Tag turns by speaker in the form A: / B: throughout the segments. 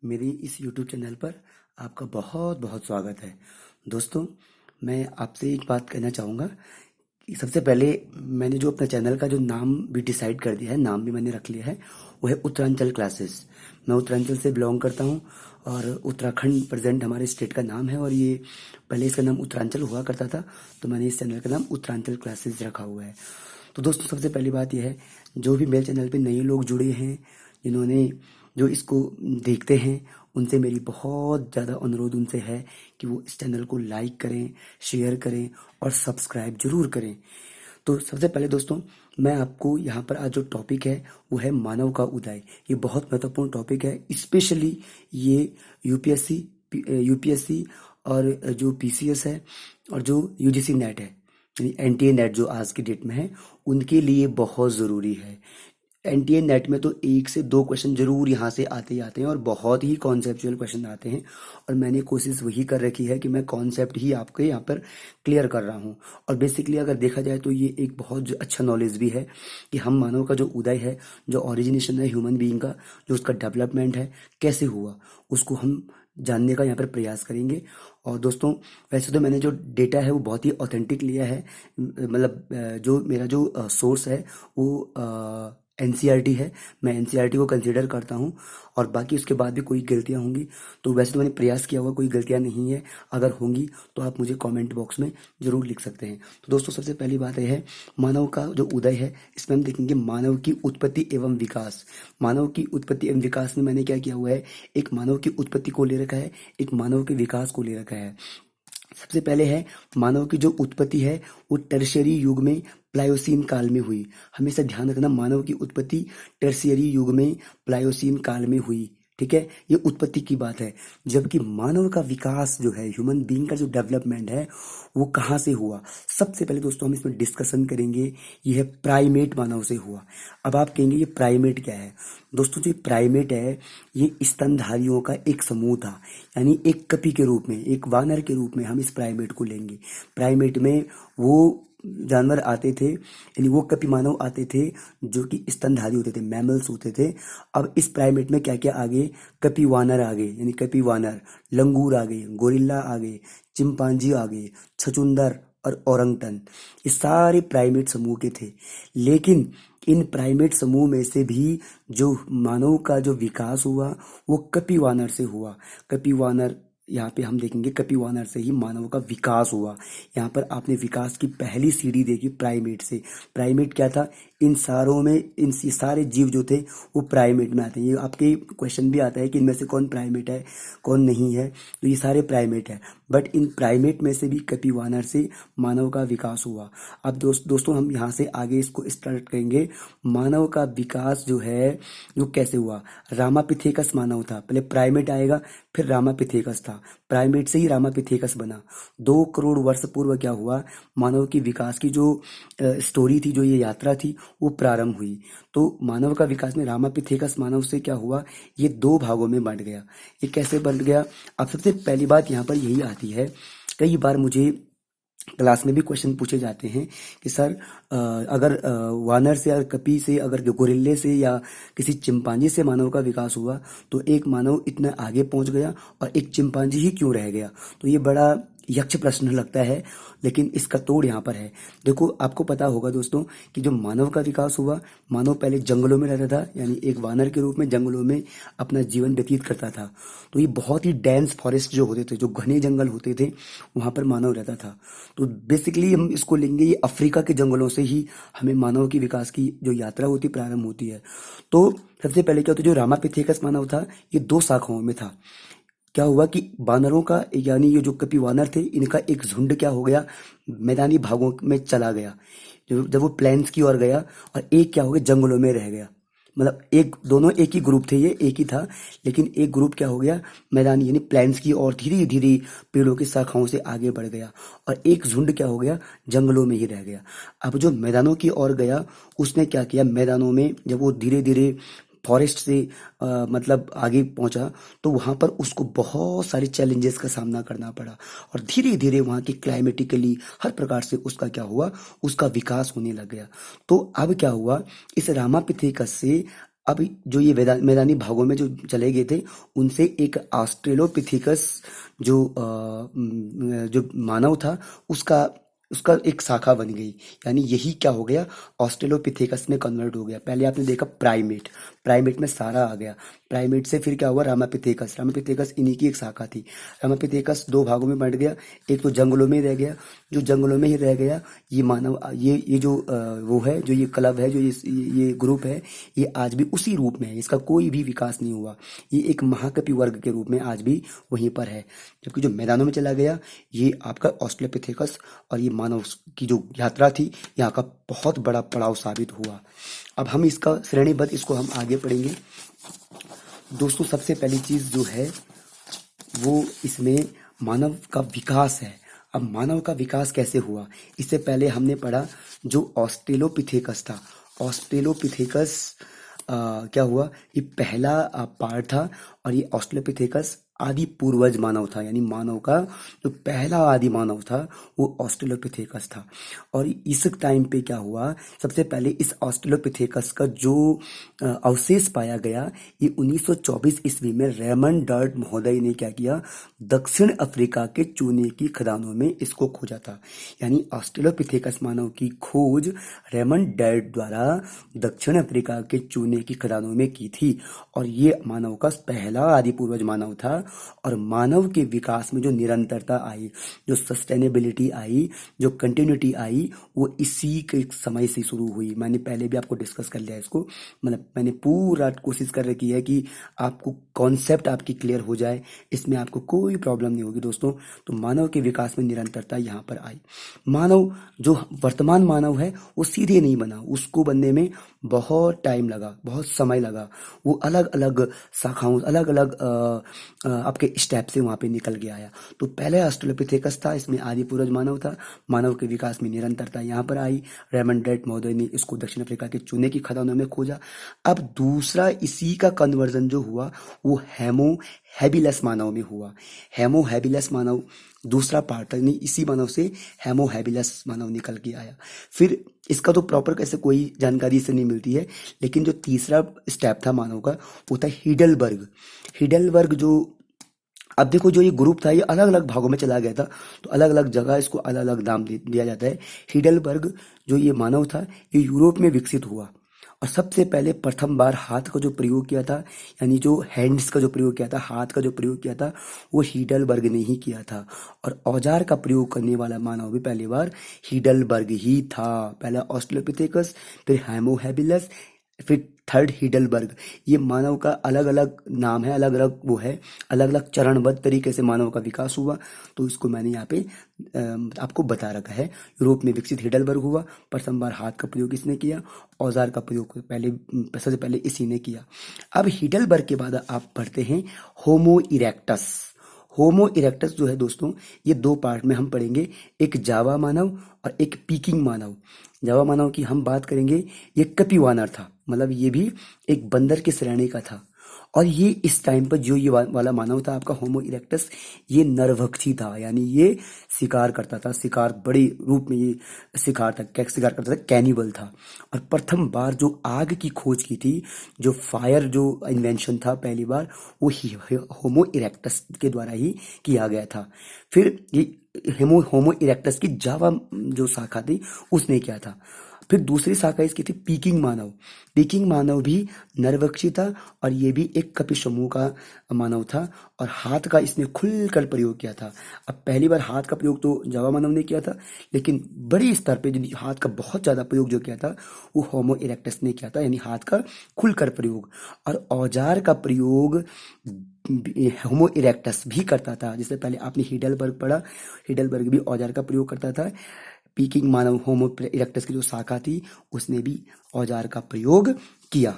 A: मेरी इस YouTube channel पर आपका बहुत बहुत स्वागत है। दोस्तों, मैं आपसे एक बात कहना चाहूँगा कि सबसे पहले मैंने जो अपने चैनल का जो नाम भी डिसाइड कर दिया है, नाम भी मैंने रख लिया है, वो है उत्तरांचल क्लासेस। मैं उत्तरांचल से बिलोंग करता हूँ और उत्तराखंड प्रेजेंट हमारे स्टेट का नाम है और ये पहले इसका नाम उत्तरांचल हुआ करता था, तो मैंने इस चैनल का नाम उत्तरांचल क्लासेस रखा हुआ है। तो दोस्तों, सबसे पहली बात यह है, जो भी मेरे चैनल पे नए लोग जुड़े हैं, जिन्होंने जो इसको देखते हैं, उनसे मेरी बहुत ज़्यादा अनुरोध उनसे है कि वो इस चैनल को लाइक करें, शेयर करें और सब्सक्राइब जरूर करें। तो सबसे पहले दोस्तों, मैं आपको यहाँ पर आज जो टॉपिक है वो है मानव का उदय। ये बहुत महत्वपूर्ण टॉपिक है, स्पेशली ये यूपीएससी यूपीएससी और जो पीसीएस है और जो यूजीसी नेट है, यानी एनटीए नेट जो आज की डेट में है, उनके लिए बहुत ज़रूरी है। एनटीए नेट में तो 1 से 2 क्वेश्चन जरूर यहाँ से आते ही आते हैं और बहुत ही कॉन्सेप्चुअल क्वेश्चन आते हैं, और मैंने कोशिश वही कर रखी है कि मैं कॉन्सेप्ट ही आपके यहाँ पर क्लियर कर रहा हूँ। और बेसिकली अगर देखा जाए तो ये एक बहुत अच्छा नॉलेज भी है कि हम मानव का जो उदय है, जो ओरिजिनेशन है ह्यूमन बीइंग का, जो उसका डेवलपमेंट है, कैसे हुआ, उसको हम जानने का यहाँ पर प्रयास करेंगे। और दोस्तों, वैसे तो मैंने जो डेटा है वो बहुत ही ऑथेंटिक लिया है, मतलब जो मेरा जो सोर्स है वो एनसीईआरटी है। मैं एनसीईआरटी को कंसीडर करता हूँ, और बाकी उसके बाद भी कोई गलतियाँ होंगी तो वैसे तो मैंने प्रयास किया हुआ, कोई गलतियाँ नहीं है। अगर होंगी तो आप मुझे कमेंट बॉक्स में ज़रूर लिख सकते हैं। तो दोस्तों, सबसे पहली बात यह है, मानव का जो उदय है, इसमें हम देखेंगे मानव की उत्पत्ति एवं विकास। मानव की उत्पत्ति एवं विकास में मैंने क्या किया हुआ है, एक मानव की उत्पत्ति को ले रखा है, एक मानव के विकास को ले रखा है। सबसे पहले है, मानव की जो उत्पत्ति है वो टर्शियरी युग में प्लायोसीन काल में हुई। हमेशा ध्यान रखना, मानव की उत्पत्ति टर्शियरी युग में प्लायोसीन काल में हुई। ठीक है, ये उत्पत्ति की बात है। जबकि मानव का विकास जो है, ह्यूमन बीइंग का जो डेवलपमेंट है, वो कहाँ से हुआ। सबसे पहले दोस्तों हम इसमें डिस्कशन करेंगे, ये है प्राइमेट मानव से हुआ। अब आप कहेंगे ये प्राइमेट क्या है। दोस्तों, जो प्राइमेट है, ये स्तनधारियों का एक समूह था, यानी एक कपि के रूप में, एक वानर के रूप में हम इस प्राइमेट को लेंगे। प्राइमेट में वो जानवर आते थे, यानी वो कपि मानव आते थे जो कि स्तनधारी होते थे, मैमल्स होते थे। अब इस प्राइमेट में क्या क्या आ गए, कपि वानर आ गए, यानी कपि वानर, लंगूर आ गए, गोरिल्ला आ गए, चिंपांजी आ गए, छछूंदर और ओरंगटन। ये सारे प्राइमेट समूह के थे। लेकिन इन प्राइमेट समूह में से भी जो मानव का जो विकास हुआ वो कपि वानर से हुआ। कपि वानर, यहाँ पे हम देखेंगे कपि वानर से ही मानव का विकास हुआ। यहाँ पर आपने विकास की पहली सीढ़ी देखी प्राइमेट से। प्राइमेट क्या था, इन सारों में, इन सारे जीव जो थे वो प्राइमेट में आते हैं। ये आपके क्वेश्चन भी आता है कि इनमें से कौन प्राइमेट है कौन नहीं है, तो ये सारे प्राइमेट है। बट इन प्राइमेट में से भी कपि वानर से मानव का विकास हुआ। अब दोस्तों हम यहाँ से आगे इसको स्टार्ट करेंगे। मानव का विकास जो है वो कैसे हुआ। रामापिथेकस मानव था, पहले प्राइमेट आएगा फिर रामापिथेकस था, प्राइमेट से ही रामापिथेकस बना। 2 करोड़ वर्ष पूर्व क्या हुआ, मानव की विकास की जो स्टोरी थी, जो ये यात्रा थी, वो प्रारंभ हुई। तो मानव का विकास में रामापिथेकस मानव से क्या हुआ, ये 2 भागों में बंट गया। ये कैसे बंट गया। अब सबसे पहली बात यहाँ पर यही आती है, कई बार मुझे क्लास में भी क्वेश्चन पूछे जाते हैं कि सर, अगर वानर से या कपि से, अगर गोरिल्ले से या किसी चिंपांजी से मानव का विकास हुआ, तो एक मानव इतना आगे पहुंच गया और एक चिंपांजी ही क्यों रह गया। तो ये बड़ा यक्ष प्रश्न लगता है, लेकिन इसका तोड़ यहाँ पर है। देखो, आपको पता होगा दोस्तों कि जो मानव का विकास हुआ, मानव पहले जंगलों में रहता था, यानी एक वानर के रूप में जंगलों में अपना जीवन व्यतीत करता था। तो ये बहुत ही डेंस फॉरेस्ट जो होते थे, जो घने जंगल होते थे, वहां पर मानव रहता था। तो बेसिकली हम इसको लेंगे, ये अफ्रीका के जंगलों से ही हमें मानव की विकास की जो यात्रा होती प्रारंभ होती है। तो सबसे पहले क्या होता है, जो रामापिथेकस मानव था, ये 2 शाखाओं में था। क्या हुआ कि वानरों का, यानी ये जो कपि वानर थे, इनका एक झुंड क्या हो गया, मैदानी भागों में चला गया, जब वो प्लेन्स की ओर गया, और एक क्या हो गया, जंगलों में रह गया। मतलब एक, दोनों एक ही ग्रुप थे, ये एक ही था, लेकिन एक ग्रुप क्या हो गया, मैदानी यानी प्लेन्स की ओर धीरे धीरे पेड़ों की शाखाओं से आगे बढ़ गया, और एक झुंड क्या हो गया, जंगलों में ही रह गया। अब जो मैदानों की ओर गया, उसने क्या किया, मैदानों में जब वो धीरे धीरे फॉरेस्ट से मतलब आगे पहुंचा, तो वहां पर उसको बहुत सारे चैलेंजेस का सामना करना पड़ा, और धीरे धीरे वहां की क्लाइमेटिकली हर प्रकार से उसका क्या हुआ, उसका विकास होने लग गया। तो अब क्या हुआ, इस रामापिथेकस से अब जो ये मैदानी भागों में जो चले गए थे, उनसे एक ऑस्ट्रेलोपिथेकस जो मानव था, उसका उसका एक शाखा बन गई। यानी यही क्या हो गया, ऑस्ट्रेलोपिथेकस में कन्वर्ट हो गया। पहले आपने देखा प्राइमेट, प्राइमेट में सारा आ गया। प्राइमेट से फिर क्या हुआ, रामापिथेकस, रामापिथेकस इन्हीं की एक शाखा थी। रामापिथेकस दो भागों में बंट गया, एक तो जंगलों में रह गया, जो जंगलों में ही रह गया, ये मानव ये जो वो है, जो ये क्लब है, जो ये ग्रुप है, ये आज भी उसी रूप में है। इसका कोई भी विकास नहीं हुआ। ये एक महाकपि वर्ग के रूप में आज भी वहीं पर है। जबकि जो मैदानों में चला गया, ये आपका ऑस्ट्रेलोपिथेकस और ये मानव की जो यात्रा थी, यहाँ का बहुत बड़ा पड़ाव साबित हुआ। अब हम इसका श्रेणीबद्ध इसको हम आगे पढ़ेंगे। दोस्तों, सबसे पहली चीज जो है वो इसमें मानव का विकास है। अब मानव का विकास कैसे हुआ, इससे पहले हमने पढ़ा जो ऑस्ट्रेलोपिथेकस था। ऑस्ट्रेलोपिथेकस क्या हुआ, ये पहला पार्ट था, और ये ऑस्ट्रेलोपिथेकस आदि पूर्वज मानव था। यानी मानव का जो पहला आदि मानव था वो ऑस्ट्रेलोपिथेकस था। और इस टाइम पे क्या हुआ, सबसे पहले इस ऑस्ट्रेलोपिथेकस का जो अवशेष पाया गया, ये 1924 ईस्वी में रेमंड डर्ट महोदय ने क्या किया, दक्षिण अफ्रीका के चूने की खदानों में इसको खोजा था। यानी ऑस्ट्रेलोपिथेकस मानव की खोज रेमंड डर्ट द्वारा दक्षिण अफ्रीका के चूने की खदानों में की थी। और ये मानव का पहला आदि पूर्वज मानव था। और मानव के विकास में जो निरंतरता आई, जो सस्टेनेबिलिटी आई, जो कंटिन्यूटी आई, वो इसी के समय से शुरू हुई। मैंने पहले भी आपको डिस्कस कर लिया इसको, मतलब मैंने पूरा कोशिश कर रखी है कि आपको कॉन्सेप्ट आपकी क्लियर हो जाए, इसमें आपको कोई प्रॉब्लम नहीं होगी दोस्तों। तो मानव के विकास में निरंतरता यहाँ पर आई। मानव जो वर्तमान मानव है वो सीधे नहीं बना, उसको बनने में बहुत टाइम लगा, बहुत समय लगा। वो अलग अलग शाखाओं, अलग अलग आपके स्टेप से वहां पे निकल के आया। तो पहले ऑस्ट्रेलोपिथेकस था, इसमें आदि पूर्वज मानव था। मानव के विकास में निरंतरता यहाँ पर आई। रेमंड डर्ट महोदय ने इसको दक्षिण अफ्रीका के चूने की खदानों में खोजा। अब दूसरा इसी का कन्वर्जन जो हुआ वो हेमो हैबिलस मानव में हुआ। हेमो हैबिलस मानव दूसरा पार्ट था, नहीं इसी मानव से हेमो हैबिलस मानव निकल के आया। फिर इसका तो प्रॉपर कैसे कोई जानकारी से नहीं मिलती है, लेकिन जो तीसरा स्टेप था मानव का वो था हिडलबर्ग। हिडलबर्ग जो, अब देखो जो ये ग्रुप था ये अलग अलग भागों में चला गया था, तो अलग अलग जगह इसको अलग अलग नाम दिया जाता है। हिडलबर्ग जो ये मानव था ये यूरोप में विकसित हुआ। और सबसे पहले प्रथम बार हाथ का जो प्रयोग किया था, यानी जो हैंड्स का जो प्रयोग किया था, हाथ का जो प्रयोग किया था, वो हिडलबर्ग ने ही किया था। और औजार का प्रयोग करने वाला मानव भी पहली बार हिडलबर्ग ही था। पहला ऑस्ट्रेलोपिथेकस, फिर होमो हैबिलस, फिर थर्ड हिडलबर्ग। ये मानव का अलग अलग नाम है, अलग अलग वो है, अलग अलग चरणबद्ध तरीके से मानव का विकास हुआ। तो इसको मैंने यहाँ पे आपको बता रखा है। यूरोप में विकसित हिडलबर्ग हुआ, प्रथम बार हाथ का प्रयोग इसने किया, औजार का प्रयोग पहले सबसे पहले इसी ने किया। अब हिडलबर्ग के बाद आप पढ़ते हैं होमो इरेक्टस। होमो इरेक्टस जो है दोस्तों, ये दो पार्ट में हम पढ़ेंगे, एक जावा मानव और एक पीकिंग मानव। जावा मानव की हम बात करेंगे, ये कपिवानर था, मतलब ये भी एक बंदर की श्रेणी का था। और ये इस टाइम पर जो ये वाला मानव था आपका होमो इरेक्टस, ये नरभक्षी था। यानी ये शिकार करता था, शिकार बड़े रूप में ये शिकार था, क्या शिकार करता था, कैनिबल था। और प्रथम बार जो आग की खोज की थी, जो फायर जो इन्वेंशन था पहली बार, वो होमो इरेक्टस के द्वारा ही किया गया था। फिर ये होमो इरेक्टस की जावा जो शाखा थी उसने किया था। फिर दूसरी शाखा इसकी थी पीकिंग मानव। पीकिंग मानव भी नरभक्षी था, और ये भी एक कपि समूह का मानव था, और हाथ का इसने खुलकर प्रयोग किया था। अब पहली बार हाथ का प्रयोग तो जावा मानव ने किया था, लेकिन बड़े स्तर पे जो हाथ का बहुत ज्यादा प्रयोग जो किया था वो होमो इरेक्टस ने किया था, यानी हाथ का खुलकर प्रयोग। और औजार का प्रयोग होमो इरेक्टस भी करता था। जिससे पहले आपने हिडलबर्ग पढ़ा, हिडलबर्ग भी औजार का प्रयोग करता था। पीकिंग मानव होमो इरेक्टस की जो शाखा थी उसने भी औजार का प्रयोग किया।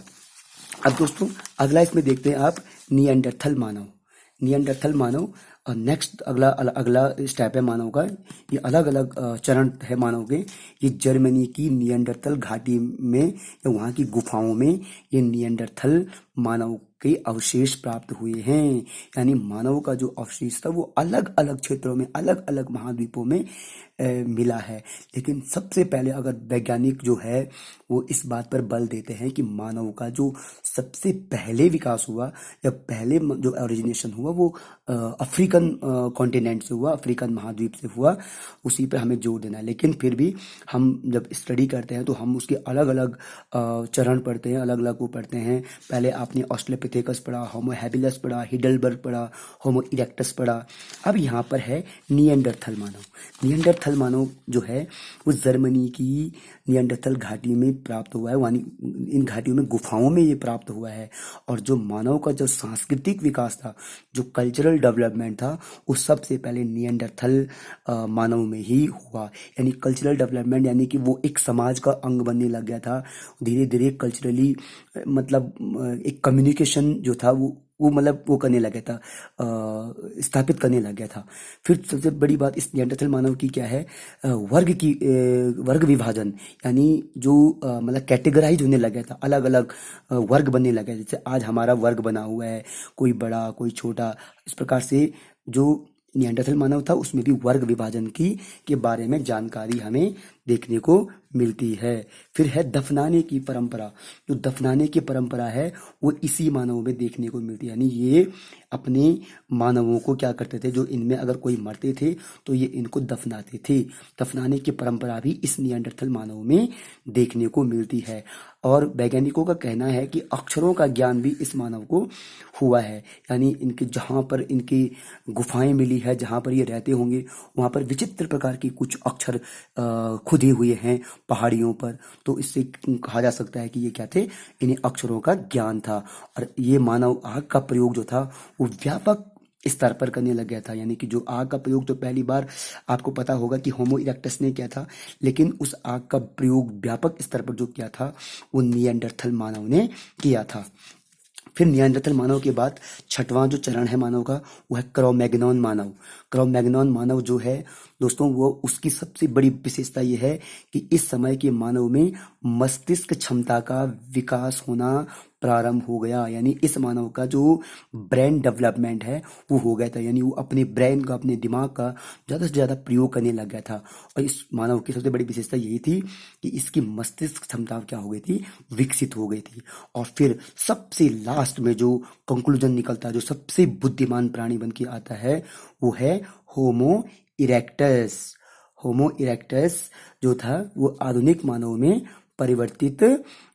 A: अब दोस्तों अगला इसमें देखते हैं आप निएंडरथल मानव। निएंडरथल मानव नेक्स्ट अगला स्टेप है मानव का। ये अलग अलग चरण है मानव के। ये जर्मनी की नियंडरथल घाटी में या वहाँ की गुफाओं में ये नियंडरथल मानव के अवशेष प्राप्त हुए हैं। यानी मानव का जो अवशेष था वो अलग अलग क्षेत्रों में, अलग अलग महाद्वीपों में मिला है। लेकिन सबसे पहले अगर वैज्ञानिक जो है वो इस बात पर बल देते हैं कि मानव का जो सबसे पहले विकास हुआ या पहले जो ओरिजिनेशन हुआ वो अफ्रीकन कॉन्टिनेंट से हुआ, अफ्रीकन महाद्वीप से हुआ, उसी पर हमें जोर देना है। लेकिन फिर भी हम जब स्टडी करते हैं तो हम उसके अलग अलग चरण पढ़ते हैं, अलग अलग वो पढ़ते हैं। पहले आपने ऑस्ट्रेलोपिथेकस पढ़ा, होमो हैबिलस पढ़ा, हिडलबर्ग पढ़ा, होमो इरेक्टस पढ़ा। अब यहाँ पर है नियंडरथल मानव। नियंडरथल मानव जो है वो जर्मनी की नियंडरथल घाटी में प्राप्त हुआ है, यानी इन घाटियों में, गुफाओं में ये प्राप्त हुआ है। और जो मानव का जो सांस्कृतिक विकास था, जो कल्चरल डेवलपमेंट था, वो सबसे पहले नियंडरथल मानव में ही हुआ। यानी कल्चरल डेवलपमेंट यानी कि वो एक समाज का अंग बनने लग गया था। धीरे धीरे कल्चरली मतलब एक कम्युनिकेशन जो था वो मतलब वो करने लग गया था, स्थापित करने लग गया था। फिर सबसे बड़ी बात इस नियंडरथल मानव की क्या है, वर्ग विभाजन। यानी जो मतलब कैटेगराइज होने लग गया था, अलग अलग वर्ग बनने लगे। जैसे आज हमारा वर्ग बना हुआ है, कोई बड़ा कोई छोटा, इस प्रकार से जो नियंडरथल मानव था उसमें भी वर्ग विभाजन की के बारे में जानकारी हमें देखने को मिलती है। फिर है दफनाने की परंपरा। जो दफनाने की परंपरा है वो इसी मानवों में देखने को मिलती है। यानी ये अपने मानवों को क्या करते थे, जो इनमें अगर कोई मरते थे तो ये इनको दफनाते थे। दफनाने की परंपरा भी इस नियंडरथल मानव में देखने को मिलती है। और वैज्ञानिकों का कहना है कि अक्षरों का ज्ञान भी इस मानव को हुआ है। यानी इनके जहाँ पर इनकी गुफाएं मिली है, जहाँ पर ये रहते होंगे, वहाँ पर विचित्र प्रकार की कुछ अक्षर खुदे हुए हैं पहाड़ियों पर। तो इससे कहा जा सकता है कि ये क्या थे, इन्हें अक्षरों का ज्ञान था। और ये मानव आग का प्रयोग जो था वो व्यापक स्तर पर करने लग गया था। यानी कि जो आग का प्रयोग तो पहली बार आपको पता होगा कि होमो इरेक्टस ने किया था, लेकिन उस आग का प्रयोग व्यापक स्तर पर जो किया था वो नियंडरथल मानव ने किया था। फिर नियंडरथल मानव के बाद छठवां जो चरण है मानव का वो है क्रो-मैग्नोन मानव। क्रो-मैग्नोन मानव जो है दोस्तों, वो उसकी सबसे बड़ी विशेषता ये है कि इस समय के मानव में मस्तिष्क क्षमता का विकास होना प्रारंभ हो गया। यानी इस मानव का जो ब्रेन डेवलपमेंट है वो हो गया था। यानी वो अपने ब्रेन का, अपने दिमाग का ज़्यादा से ज़्यादा प्रयोग करने लग गया था। और इस मानव की सबसे बड़ी विशेषता यही थी कि इसकी मस्तिष्क क्षमता क्या हो गई थी, विकसित हो गई थी। और फिर सबसे लास्ट में जो कंक्लूजन निकलता है, जो सबसे बुद्धिमान प्राणी बन के आता है, वो है होमो इरेक्टस। होमो इरेक्टस जो था वो आधुनिक मानव में परिवर्तित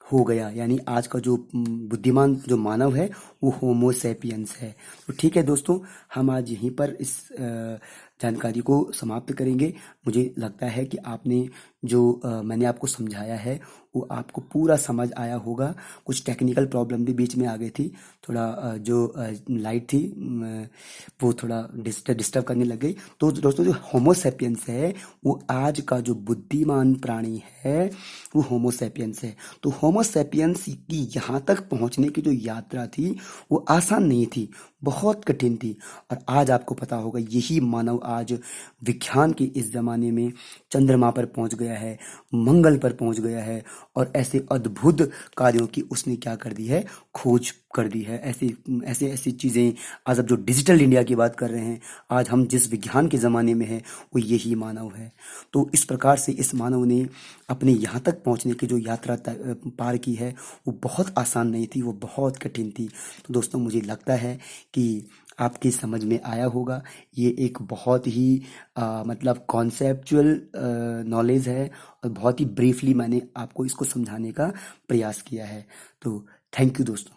A: हो गया। यानी आज का जो बुद्धिमान जो मानव है वो होमो सैपियंस है। तो ठीक है दोस्तों, हम आज यहीं पर इस जानकारी को समाप्त करेंगे। मुझे लगता है कि आपने जो मैंने आपको समझाया है वो आपको पूरा समझ आया होगा। कुछ टेक्निकल प्रॉब्लम भी बीच में आ गई थी, थोड़ा जो लाइट थी वो थोड़ा डिस्टर्ब करने लग गई। तो दोस्तों, जो होमो सैपियंस है वो आज का जो बुद्धिमान प्राणी है वो होमो सैपियंस है। तो होमो सैपियंस की यहाँ तक पहुँचने की जो यात्रा थी वो आसान नहीं थी, बहुत कठिन थी। और आज आपको पता होगा यही मानव आज विज्ञान के इस जमाने में चंद्रमा पर पहुंच गया है, मंगल पर पहुंच गया है, और ऐसे अद्भुत कार्यों की उसने क्या कर दी है, खोज कर दी है। ऐसी ऐसे ऐसी चीज़ें आज अब जो डिजिटल इंडिया की बात कर रहे हैं, आज हम जिस विज्ञान के ज़माने में हैं वो यही मानव है। तो इस प्रकार से इस मानव ने अपने यहाँ तक पहुँचने की जो यात्रा पार की है वो बहुत आसान नहीं थी, वो बहुत कठिन थी। तो दोस्तों, मुझे लगता है कि आपकी समझ में आया होगा। ये एक बहुत ही मतलब कॉन्सेप्चुअल नॉलेज है और बहुत ही ब्रीफली मैंने आपको इसको समझाने का प्रयास किया है। तो थैंक यू दोस्तों।